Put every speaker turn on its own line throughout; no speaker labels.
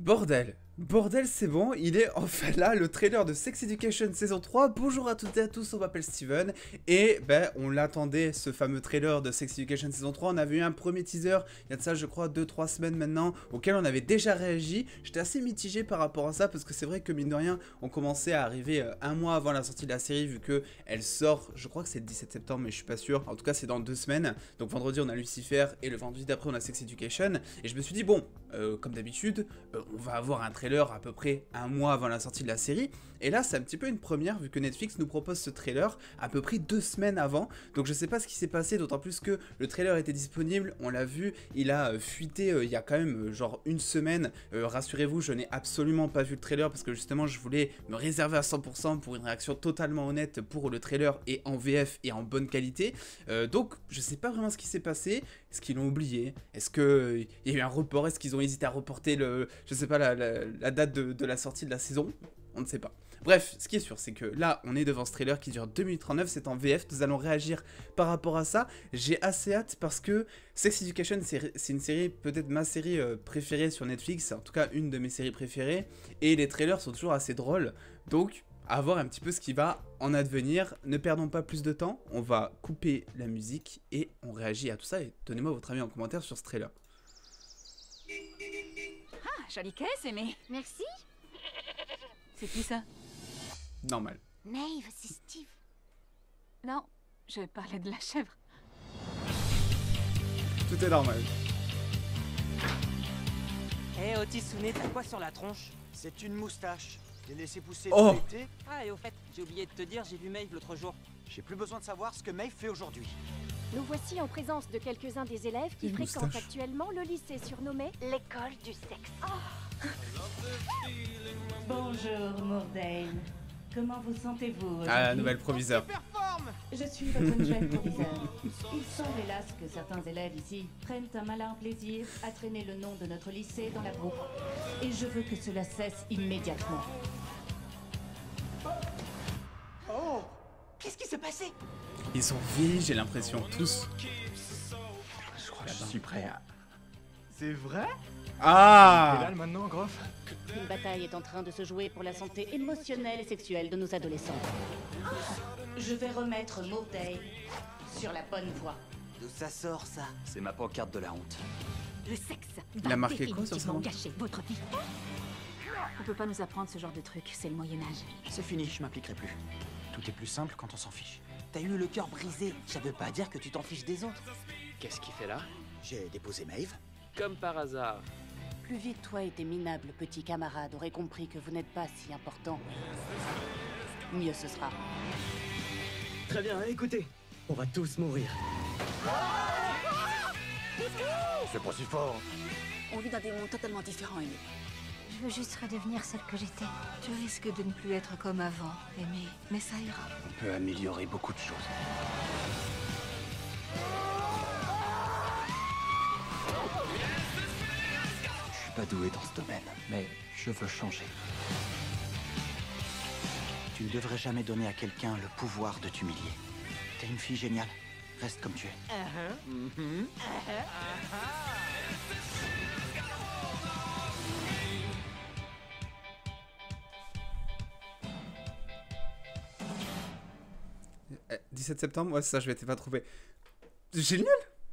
Bordel, bordel c'est bon, il est enfin là, le trailer de Sex Education saison 3. Bonjour à toutes et à tous, on m'appelle Steven. Et ben on l'attendait, ce fameux trailer de Sex Education saison 3. On avait eu un premier teaser, il y a de ça je crois 2-3 semaines maintenant, auquel on avait déjà réagi. J'étais assez mitigé par rapport à ça, parce que c'est vrai que mine de rien, on commençait à arriver un mois avant la sortie de la série, vu que elle sort, je crois que c'est le 17 septembre mais je suis pas sûr. En tout cas c'est dans 2 semaines, donc vendredi on a Lucifer et le vendredi d'après on a Sex Education. Et je me suis dit bon, comme d'habitude, on va avoir un trailer à peu près un mois avant la sortie de la série. Et là, c'est un petit peu une première, vu que Netflix nous propose ce trailer à peu près 2 semaines avant. Donc je sais pas ce qui s'est passé, d'autant plus que le trailer était disponible, on l'a vu, il a fuité il y a quand même genre une semaine. Rassurez-vous, je n'ai absolument pas vu le trailer, parce que justement, je voulais me réserver à 100% pour une réaction totalement honnête pour le trailer, et en VF et en bonne qualité. Donc je sais pas vraiment ce qui s'est passé. Est-ce qu'ils l'ont oublié? Est-ce qu'il y a eu un report? Est-ce qu'ils ont hésité à reporter je sais pas, la date de la sortie de la saison? On ne sait pas. Bref, ce qui est sûr, c'est que là, on est devant ce trailer qui dure 2 minutes 39, c'est en VF, nous allons réagir par rapport à ça. J'ai assez hâte parce que Sex Education, c'est une série, peut-être ma série préférée sur Netflix, en tout cas une de mes séries préférées, et les trailers sont toujours assez drôles, donc à voir un petit peu ce qui va en advenir. Ne perdons pas plus de temps, on va couper la musique et on réagit à tout ça, et donnez-moi votre avis en commentaire sur ce trailer.
Ah, jolie caisse, Aimée.
Merci.
C'est qui ça?
Normal.
Maeve, c'est Steve.
Non, je parlais de la chèvre.
Tout est normal.
Eh Otisune, t'as quoi sur la tronche?
C'est une moustache. J'ai laissé pousser
Oh.
l'été.
Ah, et au fait, j'ai oublié de te dire, j'ai vu Maeve l'autre jour.
J'ai plus besoin de savoir ce que Maeve fait aujourd'hui.
Nous voici en présence de quelques-uns des élèves qui
Une
fréquentent
moustache.
actuellement le lycée surnommé l'école du sexe.
Bonjour, Mourdane. Comment vous sentez-vous aujourd'hui?
Ah, nouvelle proviseur.
Je suis votre nouvelle proviseur. Il semble hélas que certains élèves ici prennent un malin plaisir à traîner le nom de notre lycée dans la boue. Et je veux que cela cesse immédiatement.
Oh, qu'est-ce qui s'est passé?
Ils sont vieillis, j'ai l'impression, tous.
Je crois que je suis prêt à... C'est vrai?
Ah!
Maintenant, Groff?
Une bataille est en train de se jouer pour la santé émotionnelle et sexuelle de nos adolescents. Je vais remettre Mourdane sur la bonne voie.
D'où ça sort, ça?
C'est ma pancarte de la honte.
Le sexe
Il a marqué quoi sur ça?
gâcher votre vie. On peut pas nous apprendre ce genre de truc, c'est le Moyen-Âge.
C'est fini, je m'impliquerai plus. Tout est plus simple quand on s'en fiche. T'as eu le cœur brisé, ça veut pas dire que tu t'en fiches des autres.
Qu'est-ce qu'il fait là?
J'ai déposé Maeve.
Comme par hasard.
Plus vite toi et tes minables petits camarades auraient compris que vous n'êtes pas si important, mieux ce sera.
Très bien, écoutez, on va tous mourir.
C'est pas si fort.
On vit dans des mondes totalement différents, Aimée.
Je veux juste redevenir celle que j'étais.
Tu risques de ne plus être comme avant, Aimée, mais ça ira.
On peut améliorer beaucoup de choses. Je suis pas doué dans ce domaine, mais je veux changer. Tu ne devrais jamais donner à quelqu'un le pouvoir de t'humilier. T'es une fille géniale. Reste comme tu es.
Euh, 17 septembre, ouais, c'est ça, je m'étais pas trouvé. Génial!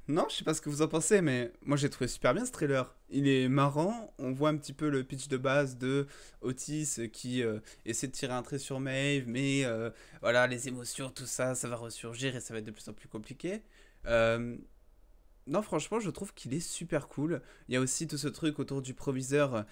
Non, je sais pas ce que vous en pensez, mais moi j'ai trouvé super bien ce trailer. Il est marrant, on voit un petit peu le pitch de base de Otis qui essaie de tirer un trait sur Maeve, mais voilà, les émotions, tout ça, ça va ressurgir et ça va être de plus en plus compliqué. Non, franchement, je trouve qu'il est super cool. Il y a aussi tout ce truc autour du proviseur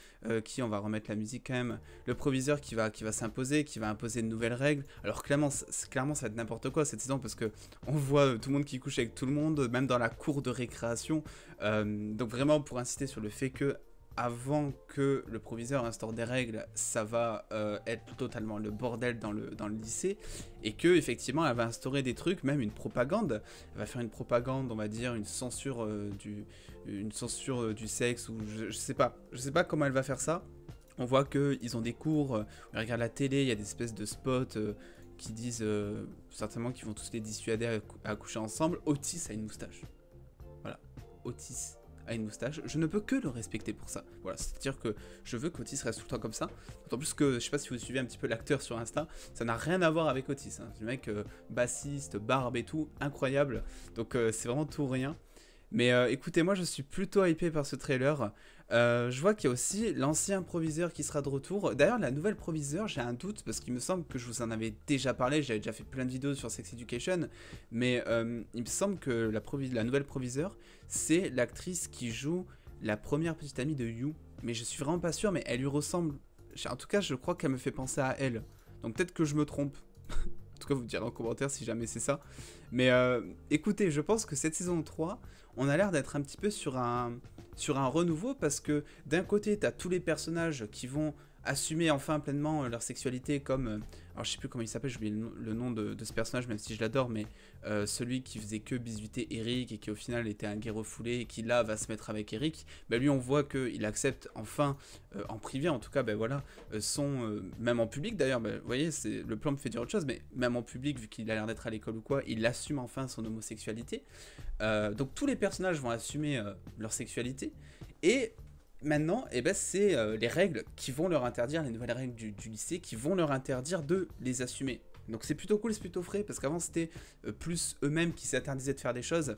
qui, on va remettre la musique quand même, le proviseur qui va s'imposer, qui va imposer de nouvelles règles. Alors clairement, clairement ça va être n'importe quoi cette saison, parce que on voit tout le monde qui couche avec tout le monde, même dans la cour de récréation. Donc vraiment pour insister sur le fait que avant que le proviseur instaure des règles, ça va être totalement le bordel dans le lycée, et que effectivement elle va instaurer des trucs, même une propagande. Elle va faire une propagande, on va dire, une censure du sexe, ou je sais pas comment elle va faire ça. On voit qu'ils ont des cours, on regarde la télé, il y a des espèces de spots qui disent certainement qu'ils vont tous les dissuader à coucher ensemble. Otis a une moustache. Voilà, Otis a une moustache, je ne peux que le respecter pour ça. Voilà, c'est-à-dire que je veux qu'Otis reste tout le temps comme ça. D'autant plus que, je sais pas si vous suivez un petit peu l'acteur sur Insta, ça n'a rien à voir avec Otis. Hein. Le mec bassiste, barbe et tout, incroyable. Donc c'est vraiment tout ou rien. Mais écoutez, moi je suis plutôt hypé par ce trailer. Je vois qu'il y a aussi l'ancien proviseur qui sera de retour. D'ailleurs, la nouvelle proviseur, j'ai un doute parce qu'il me semble que je vous en avais déjà parlé. J'avais déjà fait plein de vidéos sur Sex Education. Mais il me semble que la nouvelle proviseur, c'est l'actrice qui joue la première petite amie de Yu. Mais je suis vraiment pas sûr, mais elle lui ressemble. En tout cas, je crois qu'elle me fait penser à elle. Donc peut-être que je me trompe. En tout cas, vous me direz en commentaire si jamais c'est ça. Mais écoutez, je pense que cette saison 3, on a l'air d'être un petit peu sur un renouveau parce que d'un côté, tu as tous les personnages qui vont assumer enfin pleinement leur sexualité comme... alors je sais plus comment il s'appelle, j'ai oublié le nom de ce personnage même si je l'adore, mais celui qui faisait que bisuiter Eric et qui au final était un gay refoulé et qui là va se mettre avec Eric, bah lui on voit qu'il accepte enfin, en privé en tout cas, bah voilà, même en public d'ailleurs, bah, vous voyez, le plan me fait dire autre chose, mais même en public vu qu'il a l'air d'être à l'école ou quoi, il assume enfin son homosexualité. Donc tous les personnages vont assumer leur sexualité et... Maintenant, eh ben, c'est les règles qui vont leur interdire, les nouvelles règles du lycée, qui vont leur interdire de les assumer. Donc c'est plutôt cool, c'est plutôt frais, parce qu'avant c'était plus eux-mêmes qui s'interdisaient de faire des choses,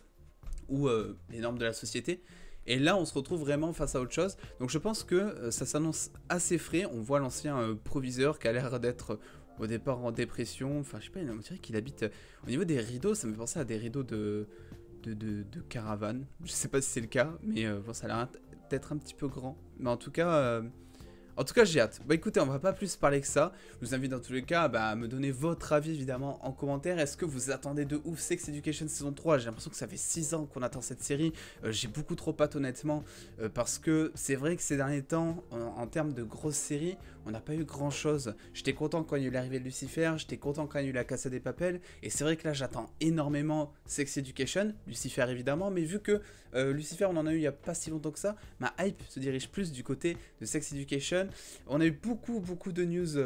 ou les normes de la société. Et là, on se retrouve vraiment face à autre chose. Donc je pense que ça s'annonce assez frais. On voit l'ancien proviseur qui a l'air d'être au départ en dépression. Enfin, je sais pas, on dirait qu'il habite... au niveau des rideaux, ça me fait penser à des rideaux de caravane. Je sais pas si c'est le cas, mais bon, ça a l'air être un petit peu grand, mais en tout cas j'ai hâte. Bah écoutez, on va pas plus parler que ça. Je vous invite dans tous les cas à me donner votre avis évidemment en commentaire. Est-ce que vous attendez de ouf Sex Education saison 3? J'ai l'impression que ça fait 6 ans qu'on attend cette série. J'ai beaucoup trop hâte honnêtement, parce que c'est vrai que ces derniers temps, en termes de grosses séries, on n'a pas eu grand chose. J'étais content quand il y a eu l'arrivée de Lucifer, j'étais content quand il y a eu la Casa des Papel, et c'est vrai que là j'attends énormément Sex Education, Lucifer évidemment, mais vu que Lucifer on en a eu il n'y a pas si longtemps que ça, ma hype se dirige plus du côté de Sex Education. On a eu beaucoup de news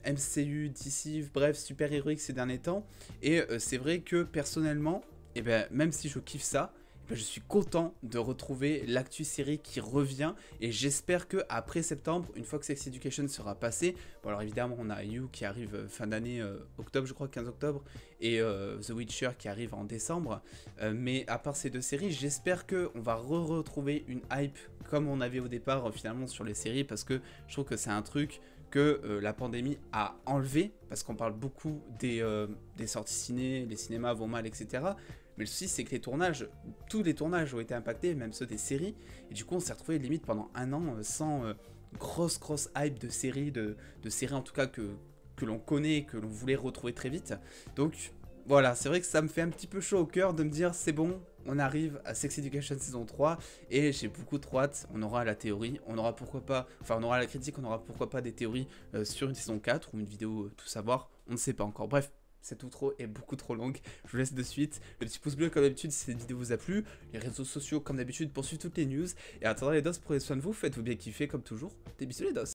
MCU, DC, bref, super-héroïques ces derniers temps, et c'est vrai que personnellement, eh ben, même si je kiffe ça, je suis content de retrouver l'actu série qui revient et j'espère que après septembre, une fois que Sex Education sera passé, bon alors évidemment on a You qui arrive fin d'année, octobre je crois, 15 octobre, et The Witcher qui arrive en décembre, mais à part ces deux séries, j'espère qu'on va retrouver une hype comme on avait au départ finalement sur les séries, parce que je trouve que c'est un truc que la pandémie a enlevé, parce qu'on parle beaucoup des sorties ciné, les cinémas vont mal, etc. Mais le souci, c'est que tous les tournages ont été impactés, même ceux des séries, et du coup, on s'est retrouvé limite pendant un an sans grosse hype de séries, de séries en tout cas que l'on connaît, que l'on voulait retrouver très vite. Donc voilà, c'est vrai que ça me fait un petit peu chaud au cœur de me dire, c'est bon, on arrive à Sex Education saison 3, et j'ai beaucoup trop hâte. On aura la théorie, on aura pourquoi pas, enfin on aura la critique, on aura pourquoi pas des théories sur une saison 4, ou une vidéo tout savoir, on ne sait pas encore. Bref, c'est tout trop et beaucoup trop longue. Je vous laisse de suite. Le petit pouce bleu comme d'habitude si cette vidéo vous a plu. Les réseaux sociaux comme d'habitude pour suivre toutes les news. Et en attendant les dos, prenez soin de vous. Faites-vous bien kiffer comme toujours. Des bisous les dos.